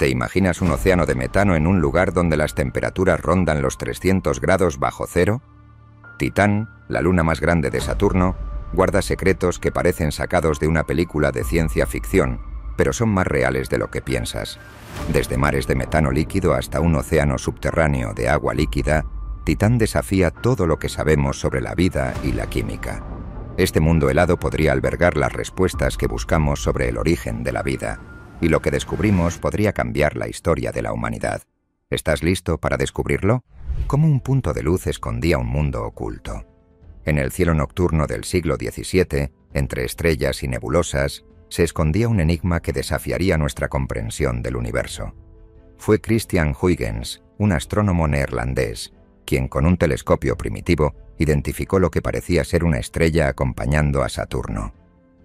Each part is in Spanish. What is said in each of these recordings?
¿Te imaginas un océano de metano en un lugar donde las temperaturas rondan los 300 grados bajo cero? Titán, la luna más grande de Saturno, guarda secretos que parecen sacados de una película de ciencia ficción, pero son más reales de lo que piensas. Desde mares de metano líquido hasta un océano subterráneo de agua líquida, Titán desafía todo lo que sabemos sobre la vida y la química. Este mundo helado podría albergar las respuestas que buscamos sobre el origen de la vida, y lo que descubrimos podría cambiar la historia de la humanidad. ¿Estás listo para descubrirlo? ¿Cómo un punto de luz escondía un mundo oculto? En el cielo nocturno del siglo XVII, entre estrellas y nebulosas, se escondía un enigma que desafiaría nuestra comprensión del universo. Fue Christian Huygens, un astrónomo neerlandés, quien con un telescopio primitivo identificó lo que parecía ser una estrella acompañando a Saturno.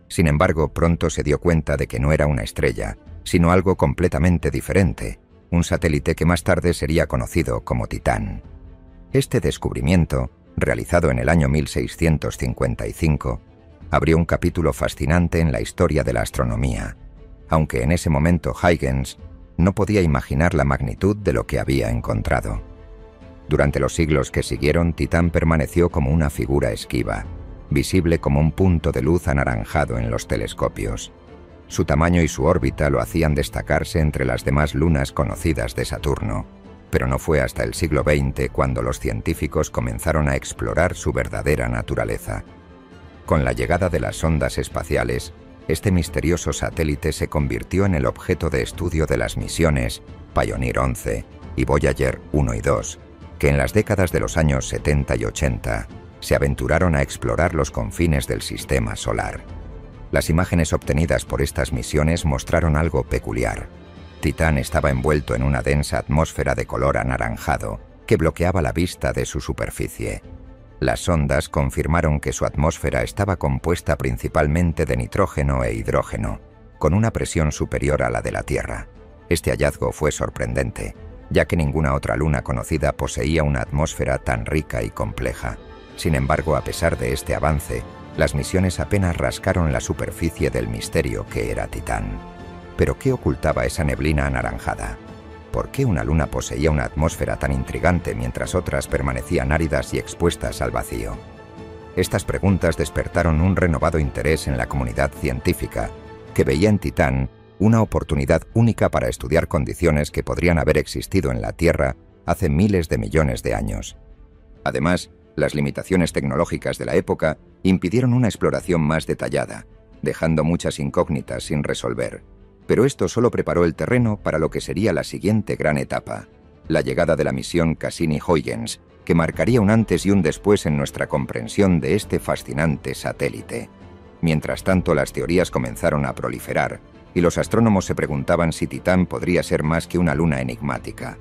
Sin embargo, pronto se dio cuenta de que no era una estrella, sino algo completamente diferente, un satélite que más tarde sería conocido como Titán. Este descubrimiento, realizado en el año 1655, abrió un capítulo fascinante en la historia de la astronomía, aunque en ese momento Huygens no podía imaginar la magnitud de lo que había encontrado. Durante los siglos que siguieron, Titán permaneció como una figura esquiva, visible como un punto de luz anaranjado en los telescopios. Su tamaño y su órbita lo hacían destacarse entre las demás lunas conocidas de Saturno, pero no fue hasta el siglo XX cuando los científicos comenzaron a explorar su verdadera naturaleza. Con la llegada de las sondas espaciales, este misterioso satélite se convirtió en el objeto de estudio de las misiones Pioneer 11 y Voyager 1 y 2, que en las décadas de los años 70 y 80 se aventuraron a explorar los confines del sistema solar. Las imágenes obtenidas por estas misiones mostraron algo peculiar. Titán estaba envuelto en una densa atmósfera de color anaranjado que bloqueaba la vista de su superficie. Las sondas confirmaron que su atmósfera estaba compuesta principalmente de nitrógeno e hidrógeno, con una presión superior a la de la Tierra. Este hallazgo fue sorprendente, ya que ninguna otra luna conocida poseía una atmósfera tan rica y compleja. Sin embargo, a pesar de este avance, las misiones apenas rascaron la superficie del misterio que era Titán. ¿Pero qué ocultaba esa neblina anaranjada? ¿Por qué una luna poseía una atmósfera tan intrigante mientras otras permanecían áridas y expuestas al vacío? Estas preguntas despertaron un renovado interés en la comunidad científica, que veía en Titán una oportunidad única para estudiar condiciones que podrían haber existido en la Tierra hace miles de millones de años. Además, las limitaciones tecnológicas de la época impidieron una exploración más detallada, dejando muchas incógnitas sin resolver. Pero esto solo preparó el terreno para lo que sería la siguiente gran etapa, la llegada de la misión Cassini-Huygens, que marcaría un antes y un después en nuestra comprensión de este fascinante satélite. Mientras tanto, las teorías comenzaron a proliferar, y los astrónomos se preguntaban si Titán podría ser más que una luna enigmática.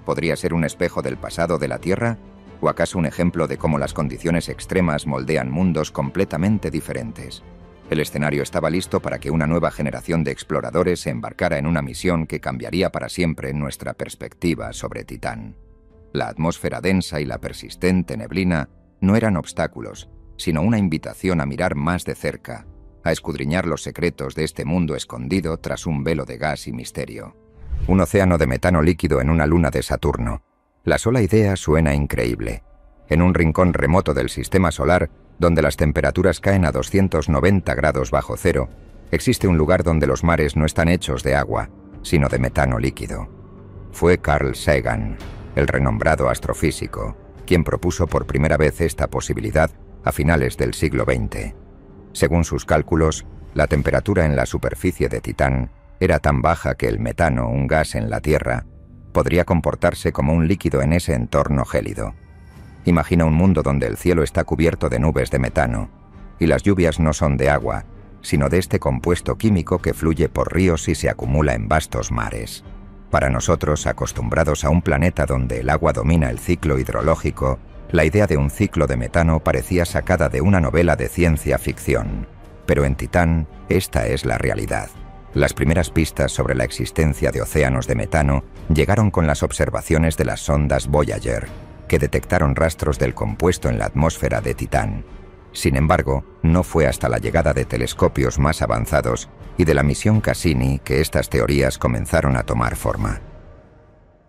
¿Podría ser un espejo del pasado de la Tierra? ¿O acaso un ejemplo de cómo las condiciones extremas moldean mundos completamente diferentes? El escenario estaba listo para que una nueva generación de exploradores se embarcara en una misión que cambiaría para siempre nuestra perspectiva sobre Titán. La atmósfera densa y la persistente neblina no eran obstáculos, sino una invitación a mirar más de cerca, a escudriñar los secretos de este mundo escondido tras un velo de gas y misterio. Un océano de metano líquido en una luna de Saturno. La sola idea suena increíble. En un rincón remoto del sistema solar, donde las temperaturas caen a 290 grados bajo cero, existe un lugar donde los mares no están hechos de agua, sino de metano líquido. Fue Carl Sagan, el renombrado astrofísico, quien propuso por primera vez esta posibilidad a finales del siglo XX. Según sus cálculos, la temperatura en la superficie de Titán era tan baja que el metano, un gas en la Tierra, podría comportarse como un líquido en ese entorno gélido. Imagina un mundo donde el cielo está cubierto de nubes de metano, y las lluvias no son de agua, sino de este compuesto químico que fluye por ríos y se acumula en vastos mares. Para nosotros, acostumbrados a un planeta donde el agua domina el ciclo hidrológico, la idea de un ciclo de metano parecía sacada de una novela de ciencia ficción. Pero en Titán, esta es la realidad. Las primeras pistas sobre la existencia de océanos de metano llegaron con las observaciones de las sondas Voyager, que detectaron rastros del compuesto en la atmósfera de Titán. Sin embargo, no fue hasta la llegada de telescopios más avanzados y de la misión Cassini que estas teorías comenzaron a tomar forma.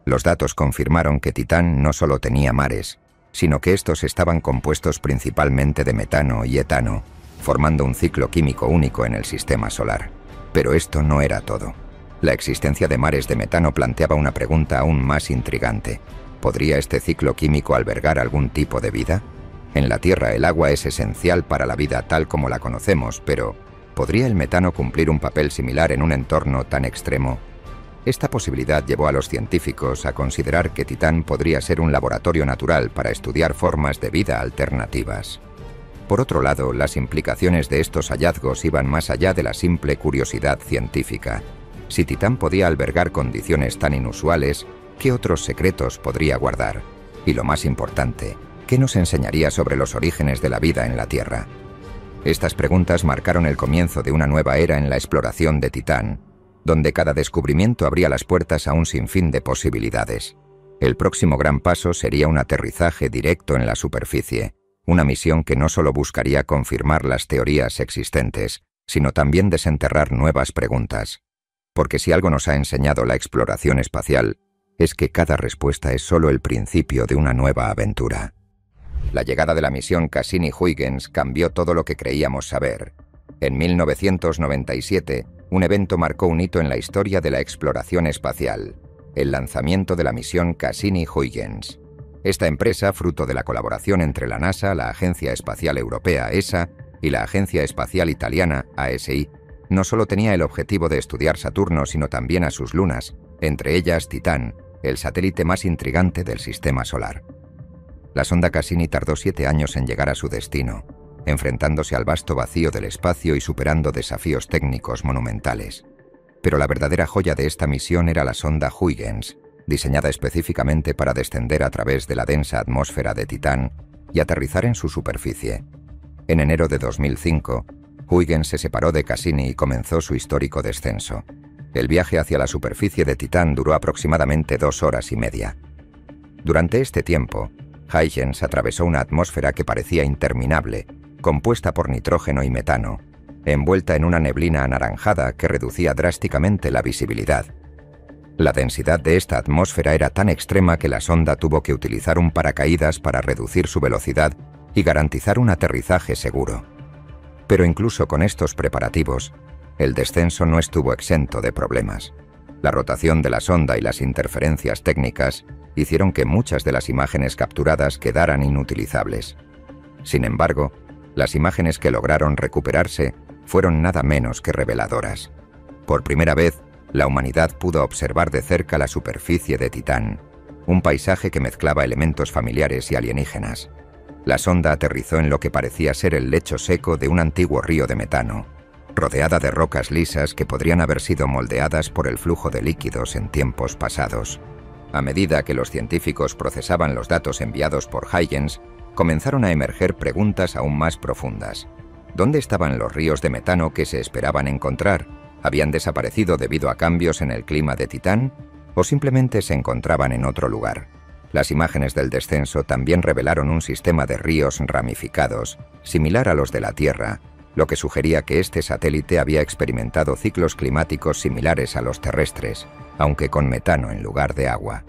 Los datos confirmaron que Titán no solo tenía mares, sino que estos estaban compuestos principalmente de metano y etano, formando un ciclo químico único en el sistema solar. Pero esto no era todo. La existencia de mares de metano planteaba una pregunta aún más intrigante. ¿Podría este ciclo químico albergar algún tipo de vida? En la Tierra el agua es esencial para la vida tal como la conocemos, pero ¿podría el metano cumplir un papel similar en un entorno tan extremo? Esta posibilidad llevó a los científicos a considerar que Titán podría ser un laboratorio natural para estudiar formas de vida alternativas. Por otro lado, las implicaciones de estos hallazgos iban más allá de la simple curiosidad científica. Si Titán podía albergar condiciones tan inusuales, ¿qué otros secretos podría guardar? Y lo más importante, ¿qué nos enseñaría sobre los orígenes de la vida en la Tierra? Estas preguntas marcaron el comienzo de una nueva era en la exploración de Titán, donde cada descubrimiento abría las puertas a un sinfín de posibilidades. El próximo gran paso sería un aterrizaje directo en la superficie, una misión que no solo buscaría confirmar las teorías existentes, sino también desenterrar nuevas preguntas. Porque si algo nos ha enseñado la exploración espacial, es que cada respuesta es solo el principio de una nueva aventura. La llegada de la misión Cassini-Huygens cambió todo lo que creíamos saber. En 1997, un evento marcó un hito en la historia de la exploración espacial, el lanzamiento de la misión Cassini-Huygens. Esta empresa, fruto de la colaboración entre la NASA, la Agencia Espacial Europea ESA y la Agencia Espacial Italiana ASI, no solo tenía el objetivo de estudiar Saturno, sino también a sus lunas, entre ellas Titán, el satélite más intrigante del sistema solar. La sonda Cassini tardó 7 años en llegar a su destino, enfrentándose al vasto vacío del espacio y superando desafíos técnicos monumentales. Pero la verdadera joya de esta misión era la sonda Huygens, diseñada específicamente para descender a través de la densa atmósfera de Titán y aterrizar en su superficie. En enero de 2005, Huygens se separó de Cassini y comenzó su histórico descenso. El viaje hacia la superficie de Titán duró aproximadamente 2 horas y media. Durante este tiempo, Huygens atravesó una atmósfera que parecía interminable, compuesta por nitrógeno y metano, envuelta en una neblina anaranjada que reducía drásticamente la visibilidad. La densidad de esta atmósfera era tan extrema que la sonda tuvo que utilizar un paracaídas para reducir su velocidad y garantizar un aterrizaje seguro. Pero incluso con estos preparativos, el descenso no estuvo exento de problemas. La rotación de la sonda y las interferencias técnicas hicieron que muchas de las imágenes capturadas quedaran inutilizables. Sin embargo, las imágenes que lograron recuperarse fueron nada menos que reveladoras. Por primera vez, la humanidad pudo observar de cerca la superficie de Titán, un paisaje que mezclaba elementos familiares y alienígenas. La sonda aterrizó en lo que parecía ser el lecho seco de un antiguo río de metano, rodeada de rocas lisas que podrían haber sido moldeadas por el flujo de líquidos en tiempos pasados. A medida que los científicos procesaban los datos enviados por Huygens, comenzaron a emerger preguntas aún más profundas. ¿Dónde estaban los ríos de metano que se esperaban encontrar? ¿Habían desaparecido debido a cambios en el clima de Titán? ¿O simplemente se encontraban en otro lugar? Las imágenes del descenso también revelaron un sistema de ríos ramificados, similar a los de la Tierra, lo que sugería que este satélite había experimentado ciclos climáticos similares a los terrestres, aunque con metano en lugar de agua.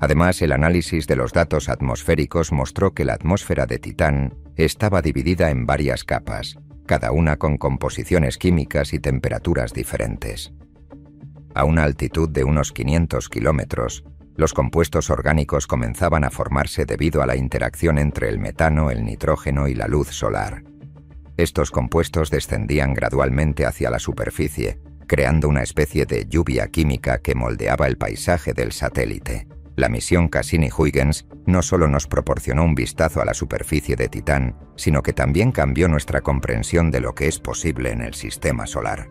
Además, el análisis de los datos atmosféricos mostró que la atmósfera de Titán estaba dividida en varias capas, cada una con composiciones químicas y temperaturas diferentes. A una altitud de unos 500 kilómetros, los compuestos orgánicos comenzaban a formarse debido a la interacción entre el metano, el nitrógeno y la luz solar. Estos compuestos descendían gradualmente hacia la superficie, creando una especie de lluvia química que moldeaba el paisaje del satélite. La misión Cassini-Huygens no solo nos proporcionó un vistazo a la superficie de Titán, sino que también cambió nuestra comprensión de lo que es posible en el sistema solar.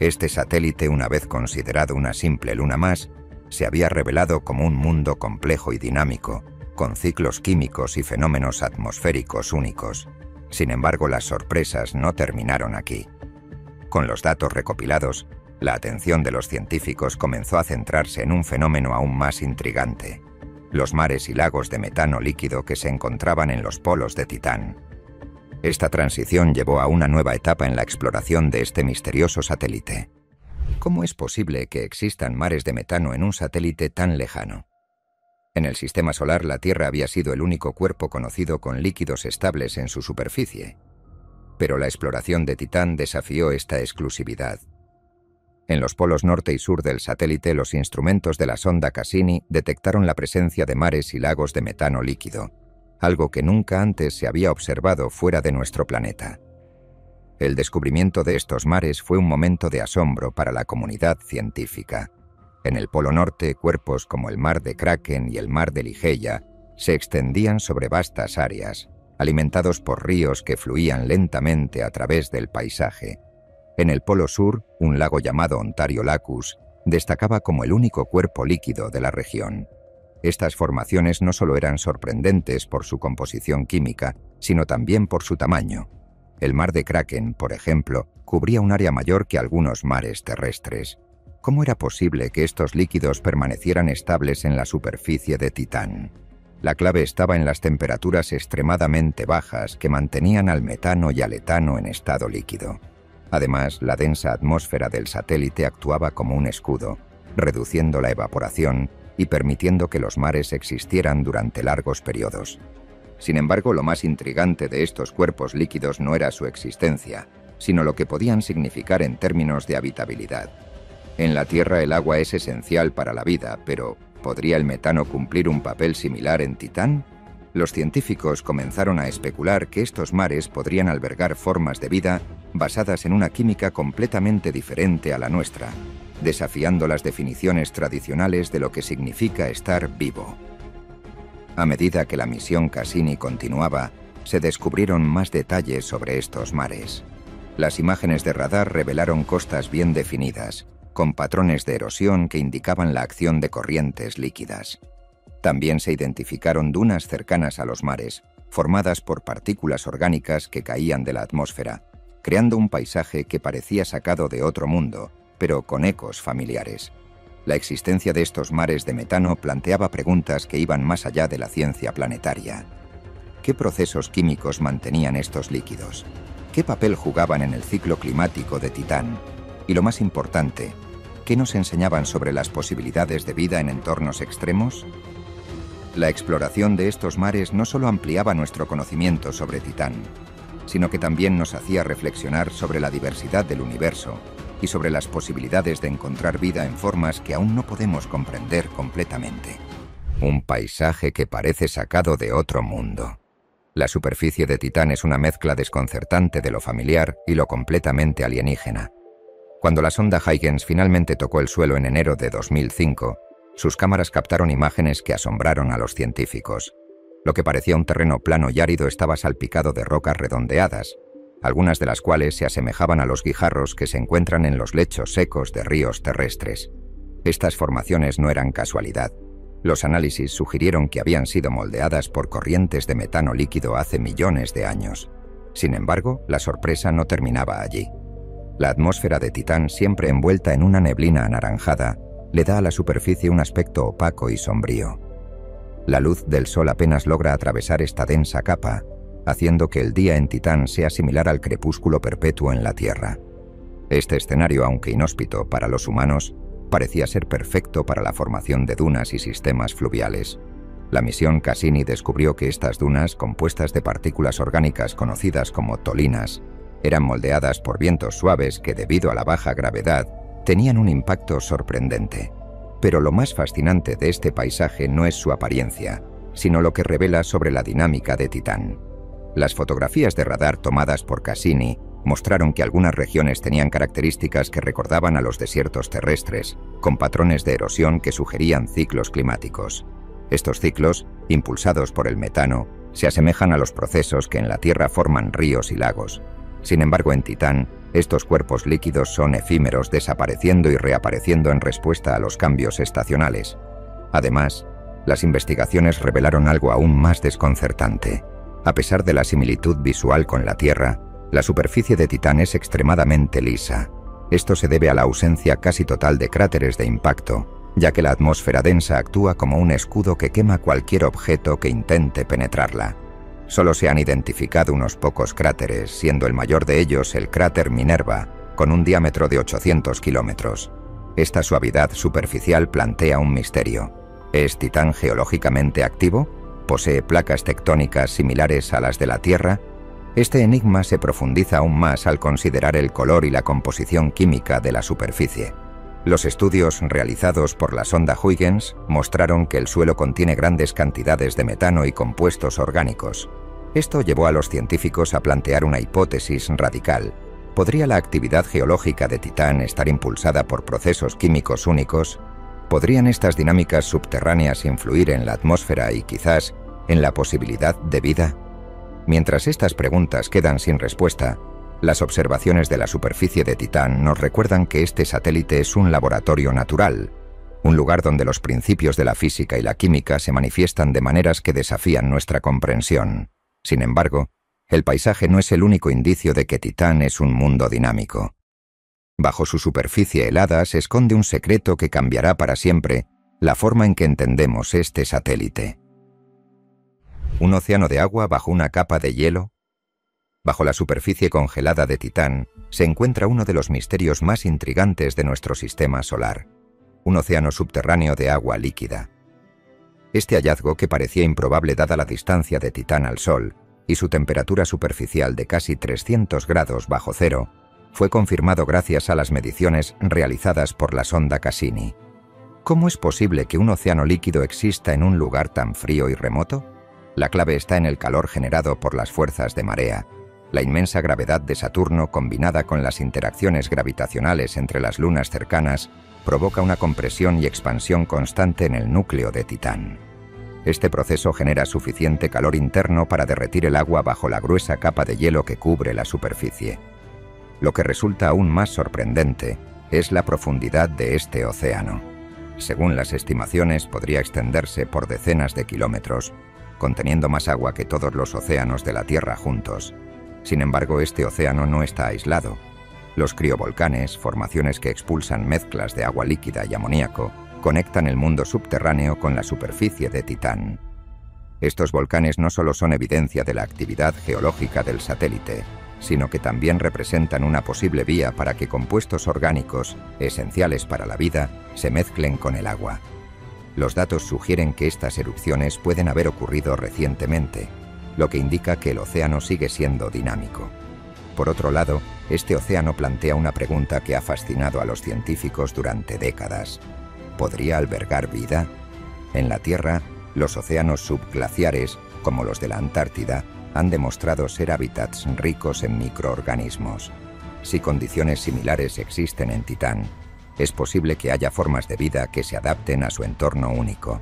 Este satélite, una vez considerado una simple luna más, se había revelado como un mundo complejo y dinámico, con ciclos químicos y fenómenos atmosféricos únicos. Sin embargo, las sorpresas no terminaron aquí. Con los datos recopilados, la atención de los científicos comenzó a centrarse en un fenómeno aún más intrigante: los mares y lagos de metano líquido que se encontraban en los polos de Titán. Esta transición llevó a una nueva etapa en la exploración de este misterioso satélite. ¿Cómo es posible que existan mares de metano en un satélite tan lejano? En el sistema solar, la Tierra había sido el único cuerpo conocido con líquidos estables en su superficie. Pero la exploración de Titán desafió esta exclusividad. En los polos norte y sur del satélite, los instrumentos de la sonda Cassini detectaron la presencia de mares y lagos de metano líquido, algo que nunca antes se había observado fuera de nuestro planeta. El descubrimiento de estos mares fue un momento de asombro para la comunidad científica. En el Polo Norte, cuerpos como el mar de Kraken y el mar de Ligeia se extendían sobre vastas áreas, alimentados por ríos que fluían lentamente a través del paisaje. En el Polo Sur, un lago llamado Ontario Lacus destacaba como el único cuerpo líquido de la región. Estas formaciones no solo eran sorprendentes por su composición química, sino también por su tamaño. El mar de Kraken, por ejemplo, cubría un área mayor que algunos mares terrestres. ¿Cómo era posible que estos líquidos permanecieran estables en la superficie de Titán? La clave estaba en las temperaturas extremadamente bajas que mantenían al metano y al etano en estado líquido. Además, la densa atmósfera del satélite actuaba como un escudo, reduciendo la evaporación y permitiendo que los mares existieran durante largos periodos. Sin embargo, lo más intrigante de estos cuerpos líquidos no era su existencia, sino lo que podían significar en términos de habitabilidad. En la Tierra el agua es esencial para la vida, pero ¿podría el metano cumplir un papel similar en Titán? Los científicos comenzaron a especular que estos mares podrían albergar formas de vida basadas en una química completamente diferente a la nuestra, desafiando las definiciones tradicionales de lo que significa estar vivo. A medida que la misión Cassini continuaba, se descubrieron más detalles sobre estos mares. Las imágenes de radar revelaron costas bien definidas, con patrones de erosión que indicaban la acción de corrientes líquidas. También se identificaron dunas cercanas a los mares, formadas por partículas orgánicas que caían de la atmósfera, creando un paisaje que parecía sacado de otro mundo, pero con ecos familiares. La existencia de estos mares de metano planteaba preguntas que iban más allá de la ciencia planetaria. ¿Qué procesos químicos mantenían estos líquidos? ¿Qué papel jugaban en el ciclo climático de Titán? Y lo más importante, ¿qué nos enseñaban sobre las posibilidades de vida en entornos extremos? La exploración de estos mares no solo ampliaba nuestro conocimiento sobre Titán, sino que también nos hacía reflexionar sobre la diversidad del universo y sobre las posibilidades de encontrar vida en formas que aún no podemos comprender completamente. Un paisaje que parece sacado de otro mundo. La superficie de Titán es una mezcla desconcertante de lo familiar y lo completamente alienígena. Cuando la sonda Huygens finalmente tocó el suelo en enero de 2005, sus cámaras captaron imágenes que asombraron a los científicos. Lo que parecía un terreno plano y árido estaba salpicado de rocas redondeadas, algunas de las cuales se asemejaban a los guijarros que se encuentran en los lechos secos de ríos terrestres. Estas formaciones no eran casualidad. Los análisis sugirieron que habían sido moldeadas por corrientes de metano líquido hace millones de años. Sin embargo, la sorpresa no terminaba allí. La atmósfera de Titán, siempre envuelta en una neblina anaranjada, le da a la superficie un aspecto opaco y sombrío. La luz del sol apenas logra atravesar esta densa capa, haciendo que el día en Titán sea similar al crepúsculo perpetuo en la Tierra. Este escenario, aunque inhóspito para los humanos, parecía ser perfecto para la formación de dunas y sistemas fluviales. La misión Cassini descubrió que estas dunas, compuestas de partículas orgánicas conocidas como tolinas, eran moldeadas por vientos suaves que, debido a la baja gravedad, tenían un impacto sorprendente. Pero lo más fascinante de este paisaje no es su apariencia, sino lo que revela sobre la dinámica de Titán. Las fotografías de radar tomadas por Cassini mostraron que algunas regiones tenían características que recordaban a los desiertos terrestres, con patrones de erosión que sugerían ciclos climáticos. Estos ciclos, impulsados por el metano, se asemejan a los procesos que en la Tierra forman ríos y lagos. Sin embargo, en Titán, estos cuerpos líquidos son efímeros, desapareciendo y reapareciendo en respuesta a los cambios estacionales. Además, las investigaciones revelaron algo aún más desconcertante. A pesar de la similitud visual con la Tierra, la superficie de Titán es extremadamente lisa. Esto se debe a la ausencia casi total de cráteres de impacto, ya que la atmósfera densa actúa como un escudo que quema cualquier objeto que intente penetrarla. Solo se han identificado unos pocos cráteres, siendo el mayor de ellos el cráter Minerva, con un diámetro de 800 kilómetros. Esta suavidad superficial plantea un misterio. ¿Es Titán geológicamente activo? ¿Posee placas tectónicas similares a las de la Tierra? Este enigma se profundiza aún más al considerar el color y la composición química de la superficie. Los estudios realizados por la sonda Huygens mostraron que el suelo contiene grandes cantidades de metano y compuestos orgánicos. Esto llevó a los científicos a plantear una hipótesis radical. ¿Podría la actividad geológica de Titán estar impulsada por procesos químicos únicos? ¿Podrían estas dinámicas subterráneas influir en la atmósfera y quizás en la posibilidad de vida? Mientras estas preguntas quedan sin respuesta, las observaciones de la superficie de Titán nos recuerdan que este satélite es un laboratorio natural, un lugar donde los principios de la física y la química se manifiestan de maneras que desafían nuestra comprensión. Sin embargo, el paisaje no es el único indicio de que Titán es un mundo dinámico. Bajo su superficie helada se esconde un secreto que cambiará para siempre la forma en que entendemos este satélite. ¿Un océano de agua bajo una capa de hielo? Bajo la superficie congelada de Titán se encuentra uno de los misterios más intrigantes de nuestro sistema solar, un océano subterráneo de agua líquida. Este hallazgo, que parecía improbable dada la distancia de Titán al Sol y su temperatura superficial de casi 300 grados bajo cero, fue confirmado gracias a las mediciones realizadas por la sonda Cassini. ¿Cómo es posible que un océano líquido exista en un lugar tan frío y remoto? La clave está en el calor generado por las fuerzas de marea. La inmensa gravedad de Saturno, combinada con las interacciones gravitacionales entre las lunas cercanas, provoca una compresión y expansión constante en el núcleo de Titán. Este proceso genera suficiente calor interno para derretir el agua bajo la gruesa capa de hielo que cubre la superficie. Lo que resulta aún más sorprendente es la profundidad de este océano. Según las estimaciones, podría extenderse por decenas de kilómetros, conteniendo más agua que todos los océanos de la Tierra juntos. Sin embargo, este océano no está aislado. Los criovolcanes, formaciones que expulsan mezclas de agua líquida y amoníaco, conectan el mundo subterráneo con la superficie de Titán. Estos volcanes no solo son evidencia de la actividad geológica del satélite, sino que también representan una posible vía para que compuestos orgánicos, esenciales para la vida, se mezclen con el agua. Los datos sugieren que estas erupciones pueden haber ocurrido recientemente, lo que indica que el océano sigue siendo dinámico. Por otro lado, este océano plantea una pregunta que ha fascinado a los científicos durante décadas. ¿Podría albergar vida? En la Tierra, los océanos subglaciares, como los de la Antártida, han demostrado ser hábitats ricos en microorganismos. Si condiciones similares existen en Titán, es posible que haya formas de vida que se adapten a su entorno único.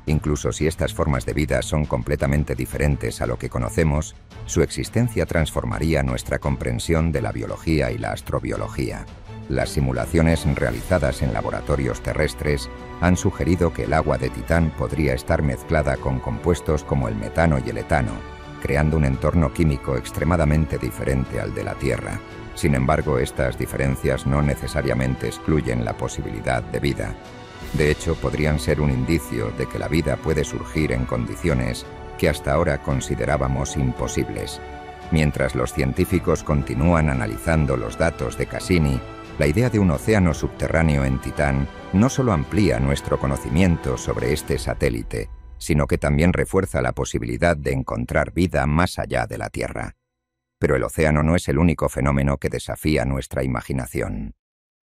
Incluso si estas formas de vida son completamente diferentes a lo que conocemos, su existencia transformaría nuestra comprensión de la biología y la astrobiología. Las simulaciones realizadas en laboratorios terrestres han sugerido que el agua de Titán podría estar mezclada con compuestos como el metano y el etano, creando un entorno químico extremadamente diferente al de la Tierra. Sin embargo, estas diferencias no necesariamente excluyen la posibilidad de vida. De hecho, podrían ser un indicio de que la vida puede surgir en condiciones que hasta ahora considerábamos imposibles. Mientras los científicos continúan analizando los datos de Cassini, la idea de un océano subterráneo en Titán no solo amplía nuestro conocimiento sobre este satélite, sino que también refuerza la posibilidad de encontrar vida más allá de la Tierra. Pero el océano no es el único fenómeno que desafía nuestra imaginación.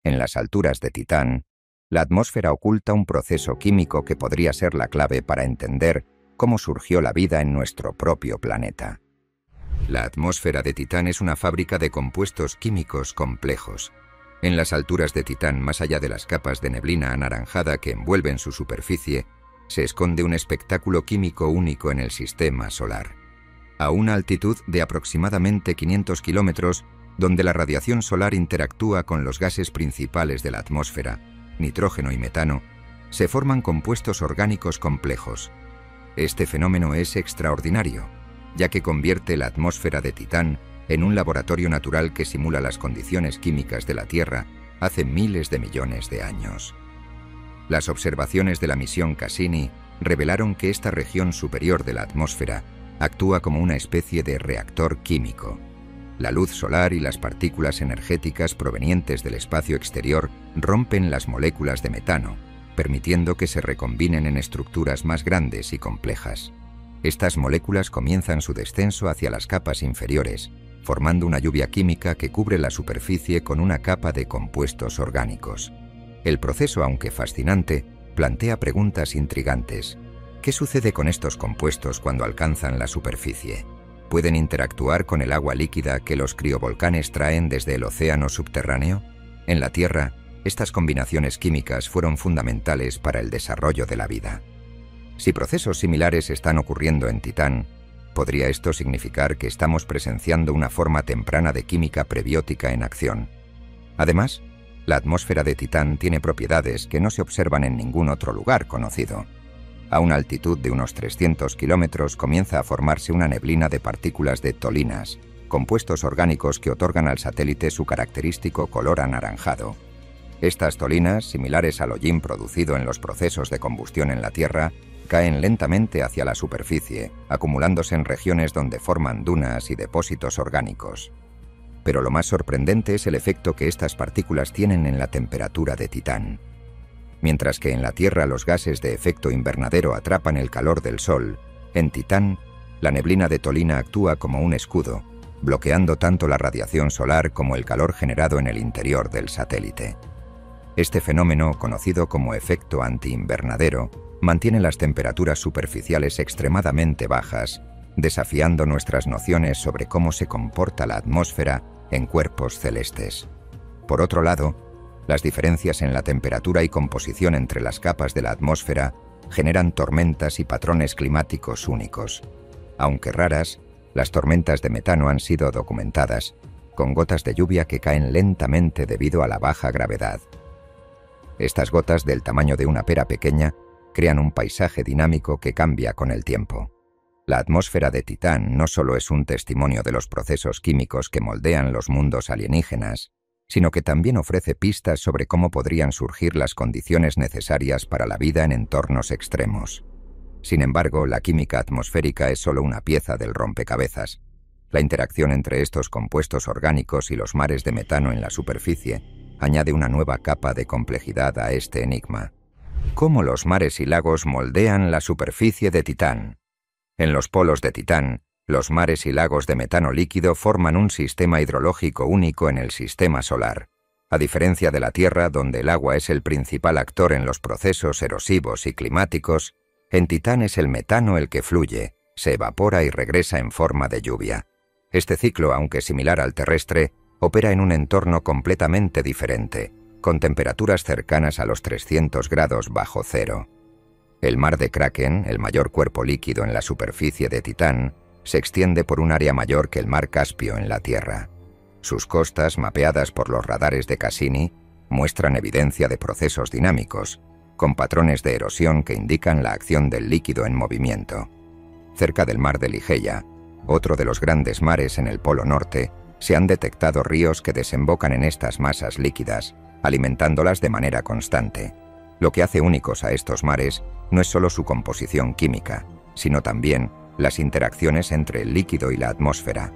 En las alturas de Titán, la atmósfera oculta un proceso químico que podría ser la clave para entender cómo surgió la vida en nuestro propio planeta. La atmósfera de Titán es una fábrica de compuestos químicos complejos. En las alturas de Titán, más allá de las capas de neblina anaranjada que envuelven su superficie, se esconde un espectáculo químico único en el sistema solar. A una altitud de aproximadamente 500 kilómetros, donde la radiación solar interactúa con los gases principales de la atmósfera, nitrógeno y metano, se forman compuestos orgánicos complejos. Este fenómeno es extraordinario, ya que convierte la atmósfera de Titán en un laboratorio natural que simula las condiciones químicas de la Tierra hace miles de millones de años. Las observaciones de la misión Cassini revelaron que esta región superior de la atmósfera Actúa como una especie de reactor químico. La luz solar y las partículas energéticas provenientes del espacio exterior rompen las moléculas de metano, permitiendo que se recombinen en estructuras más grandes y complejas. Estas moléculas comienzan su descenso hacia las capas inferiores, formando una lluvia química que cubre la superficie con una capa de compuestos orgánicos. El proceso, aunque fascinante, plantea preguntas intrigantes. ¿Qué sucede con estos compuestos cuando alcanzan la superficie? ¿Pueden interactuar con el agua líquida que los criovolcanes traen desde el océano subterráneo? En la Tierra, estas combinaciones químicas fueron fundamentales para el desarrollo de la vida. Si procesos similares están ocurriendo en Titán, ¿podría esto significar que estamos presenciando una forma temprana de química prebiótica en acción? Además, la atmósfera de Titán tiene propiedades que no se observan en ningún otro lugar conocido. A una altitud de unos 300 kilómetros comienza a formarse una neblina de partículas de tolinas, compuestos orgánicos que otorgan al satélite su característico color anaranjado. Estas tolinas, similares al hollín producido en los procesos de combustión en la Tierra, caen lentamente hacia la superficie, acumulándose en regiones donde forman dunas y depósitos orgánicos. Pero lo más sorprendente es el efecto que estas partículas tienen en la temperatura de Titán. Mientras que en la Tierra los gases de efecto invernadero atrapan el calor del Sol, en Titán, la neblina de tolina actúa como un escudo, bloqueando tanto la radiación solar como el calor generado en el interior del satélite. Este fenómeno, conocido como efecto antiinvernadero, mantiene las temperaturas superficiales extremadamente bajas, desafiando nuestras nociones sobre cómo se comporta la atmósfera en cuerpos celestes. Por otro lado, las diferencias en la temperatura y composición entre las capas de la atmósfera generan tormentas y patrones climáticos únicos. Aunque raras, las tormentas de metano han sido documentadas, con gotas de lluvia que caen lentamente debido a la baja gravedad. Estas gotas, del tamaño de una pera pequeña, crean un paisaje dinámico que cambia con el tiempo. La atmósfera de Titán no solo es un testimonio de los procesos químicos que moldean los mundos alienígenas, sino que también ofrece pistas sobre cómo podrían surgir las condiciones necesarias para la vida en entornos extremos. Sin embargo, la química atmosférica es solo una pieza del rompecabezas. La interacción entre estos compuestos orgánicos y los mares de metano en la superficie añade una nueva capa de complejidad a este enigma. ¿Cómo los mares y lagos moldean la superficie de Titán? En los polos de Titán, los mares y lagos de metano líquido forman un sistema hidrológico único en el sistema solar. A diferencia de la Tierra, donde el agua es el principal actor en los procesos erosivos y climáticos, en Titán es el metano el que fluye, se evapora y regresa en forma de lluvia. Este ciclo, aunque similar al terrestre, opera en un entorno completamente diferente, con temperaturas cercanas a los 300 grados bajo cero. El mar de Kraken, el mayor cuerpo líquido en la superficie de Titán, se extiende por un área mayor que el mar Caspio en la Tierra. Sus costas, mapeadas por los radares de Cassini, muestran evidencia de procesos dinámicos, con patrones de erosión que indican la acción del líquido en movimiento. Cerca del mar de Ligeia, otro de los grandes mares en el Polo Norte, se han detectado ríos que desembocan en estas masas líquidas, alimentándolas de manera constante. Lo que hace únicos a estos mares no es solo su composición química, sino también las interacciones entre el líquido y la atmósfera.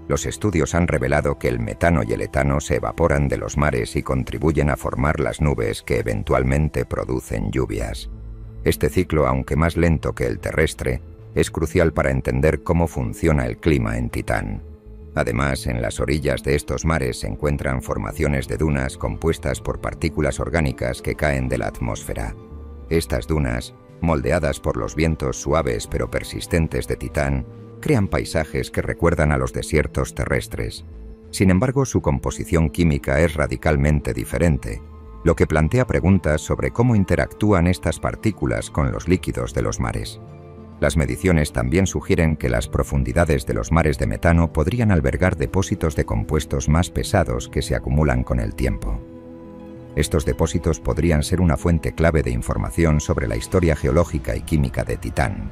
Los estudios han revelado que el metano y el etano se evaporan de los mares y contribuyen a formar las nubes que eventualmente producen lluvias. Este ciclo, aunque más lento que el terrestre, es crucial para entender cómo funciona el clima en Titán. Además, en las orillas de estos mares se encuentran formaciones de dunas compuestas por partículas orgánicas que caen de la atmósfera. Estas dunas, moldeadas por los vientos suaves pero persistentes de Titán, crean paisajes que recuerdan a los desiertos terrestres. Sin embargo, su composición química es radicalmente diferente, lo que plantea preguntas sobre cómo interactúan estas partículas con los líquidos de los mares. Las mediciones también sugieren que las profundidades de los mares de metano podrían albergar depósitos de compuestos más pesados que se acumulan con el tiempo. Estos depósitos podrían ser una fuente clave de información sobre la historia geológica y química de Titán,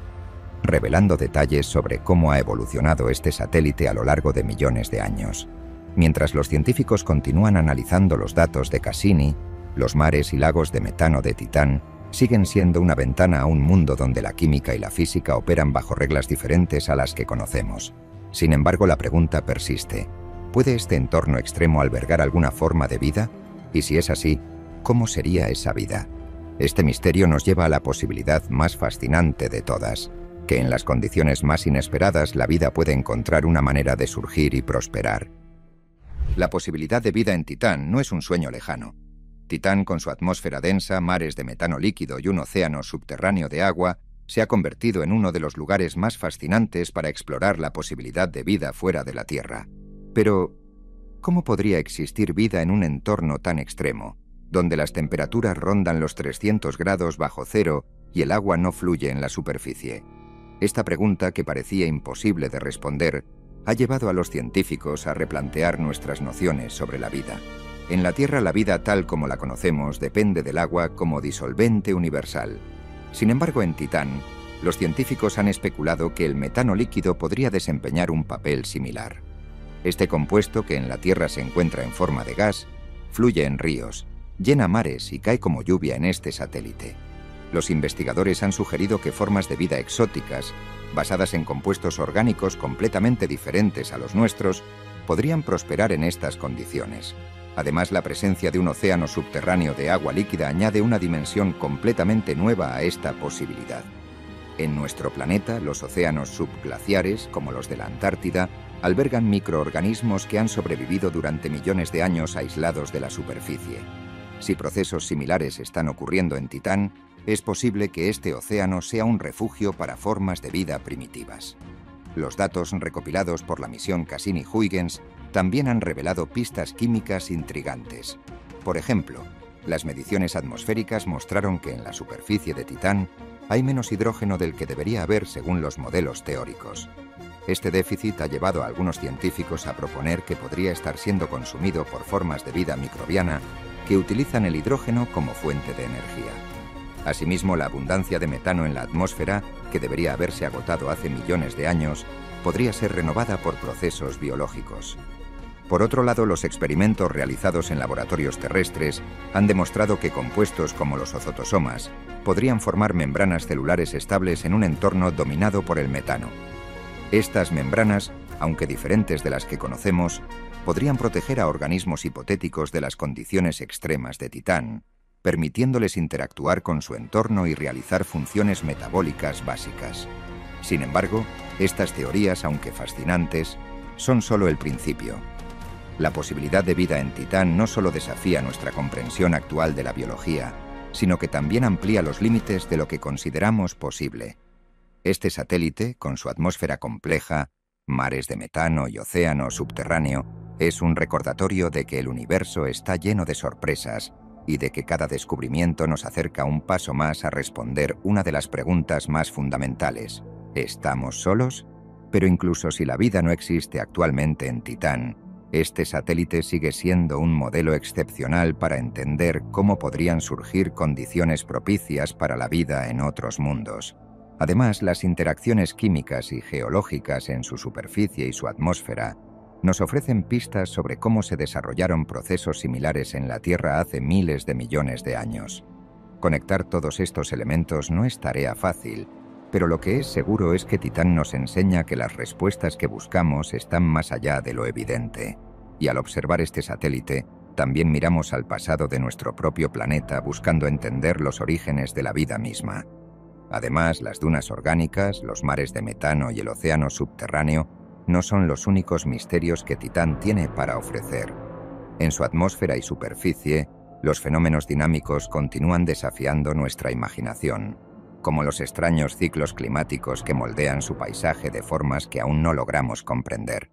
revelando detalles sobre cómo ha evolucionado este satélite a lo largo de millones de años. Mientras los científicos continúan analizando los datos de Cassini, los mares y lagos de metano de Titán siguen siendo una ventana a un mundo donde la química y la física operan bajo reglas diferentes a las que conocemos. Sin embargo, la pregunta persiste: ¿puede este entorno extremo albergar alguna forma de vida? Y si es así, ¿cómo sería esa vida? Este misterio nos lleva a la posibilidad más fascinante de todas, que en las condiciones más inesperadas la vida puede encontrar una manera de surgir y prosperar. La posibilidad de vida en Titán no es un sueño lejano. Titán, con su atmósfera densa, mares de metano líquido y un océano subterráneo de agua, se ha convertido en uno de los lugares más fascinantes para explorar la posibilidad de vida fuera de la Tierra. Pero, ¿cómo podría existir vida en un entorno tan extremo, donde las temperaturas rondan los 300 grados bajo cero y el agua no fluye en la superficie? Esta pregunta, que parecía imposible de responder, ha llevado a los científicos a replantear nuestras nociones sobre la vida. En la Tierra, la vida tal como la conocemos depende del agua como disolvente universal. Sin embargo, en Titán, los científicos han especulado que el metano líquido podría desempeñar un papel similar. Este compuesto, que en la Tierra se encuentra en forma de gas, fluye en ríos, llena mares y cae como lluvia en este satélite. Los investigadores han sugerido que formas de vida exóticas, basadas en compuestos orgánicos completamente diferentes a los nuestros, podrían prosperar en estas condiciones. Además, la presencia de un océano subterráneo de agua líquida añade una dimensión completamente nueva a esta posibilidad. En nuestro planeta, los océanos subglaciares, como los de la Antártida, albergan microorganismos que han sobrevivido durante millones de años aislados de la superficie. Si procesos similares están ocurriendo en Titán, es posible que este océano sea un refugio para formas de vida primitivas. Los datos recopilados por la misión Cassini-Huygens también han revelado pistas químicas intrigantes. Por ejemplo, las mediciones atmosféricas mostraron que en la superficie de Titán hay menos hidrógeno del que debería haber según los modelos teóricos. Este déficit ha llevado a algunos científicos a proponer que podría estar siendo consumido por formas de vida microbiana que utilizan el hidrógeno como fuente de energía. Asimismo, la abundancia de metano en la atmósfera, que debería haberse agotado hace millones de años, podría ser renovada por procesos biológicos. Por otro lado, los experimentos realizados en laboratorios terrestres han demostrado que compuestos como los ozotosomas podrían formar membranas celulares estables en un entorno dominado por el metano. Estas membranas, aunque diferentes de las que conocemos, podrían proteger a organismos hipotéticos de las condiciones extremas de Titán, permitiéndoles interactuar con su entorno y realizar funciones metabólicas básicas. Sin embargo, estas teorías, aunque fascinantes, son solo el principio. La posibilidad de vida en Titán no solo desafía nuestra comprensión actual de la biología, sino que también amplía los límites de lo que consideramos posible. Este satélite, con su atmósfera compleja, mares de metano y océano subterráneo, es un recordatorio de que el universo está lleno de sorpresas y de que cada descubrimiento nos acerca un paso más a responder una de las preguntas más fundamentales: ¿estamos solos? Pero incluso si la vida no existe actualmente en Titán, este satélite sigue siendo un modelo excepcional para entender cómo podrían surgir condiciones propicias para la vida en otros mundos. Además, las interacciones químicas y geológicas en su superficie y su atmósfera nos ofrecen pistas sobre cómo se desarrollaron procesos similares en la Tierra hace miles de millones de años. Conectar todos estos elementos no es tarea fácil, pero lo que es seguro es que Titán nos enseña que las respuestas que buscamos están más allá de lo evidente. Y al observar este satélite, también miramos al pasado de nuestro propio planeta buscando entender los orígenes de la vida misma. Además, las dunas orgánicas, los mares de metano y el océano subterráneo no son los únicos misterios que Titán tiene para ofrecer. En su atmósfera y superficie, los fenómenos dinámicos continúan desafiando nuestra imaginación, como los extraños ciclos climáticos que moldean su paisaje de formas que aún no logramos comprender.